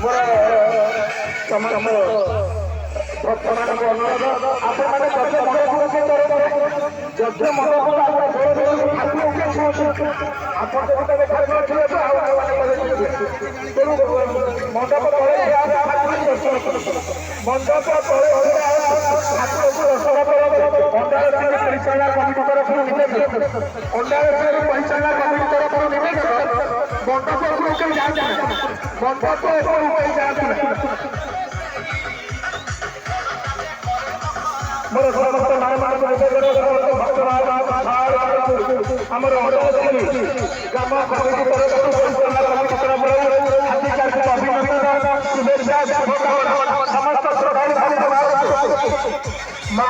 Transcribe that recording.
ମୋର ସମସ୍ତ ଭକ୍ତମାନଙ୍କୁ ଅନୁରୋଧ ଆପଣମାନେ ଯଜ୍ଞ ମଣ୍ଡପକୁ ଯଜ୍ଞ ମଣ୍ଡପକୁ ଆପଣ ଯଦି କେବେ ଖାଇନଥିବେ ତ ଆଉ ତେଣୁ ମଣ୍ଡପ ତଳେ ମଣ୍ଡପ ତଳେ ଠାକୁରଙ୍କୁ ଦର୍ଶନ କରନ୍ତୁ। ଅଣ୍ଡାଳଶ୍ରୀ ପରିଚାଳନା କମିଟି ତରଫରୁ ନିବେଦନ ଅଣ୍ଡାଳଶ୍ରୀ ପରିଚାଳନା କମିଟି ତରଫରୁ ନିବେଦନ ମଣ୍ଡପ ଉପରକୁ କେହି ଯାଆନ୍ତି ନା ମଣ୍ଡପ ଉପରକୁ କେହି ଯାଆନ୍ତି ନା। ମୋର ସମସ୍ତ ମାମାନଙ୍କୁ ନିବେଦନ ଆମର ଅଣ୍ଡାଳଶ୍ରୀ ଗ୍ରାମ କମିଟି ତରଫରୁ ପରିଚାଳନା କମିଟି ତରଫରୁ ଅଧିକାରୀଙ୍କୁ ଅଭିନନ୍ଦନ ଶୁଭେଚ୍ଛା ସମସ୍ତ ଶ୍ରଦ୍ଧାଳୁ ମା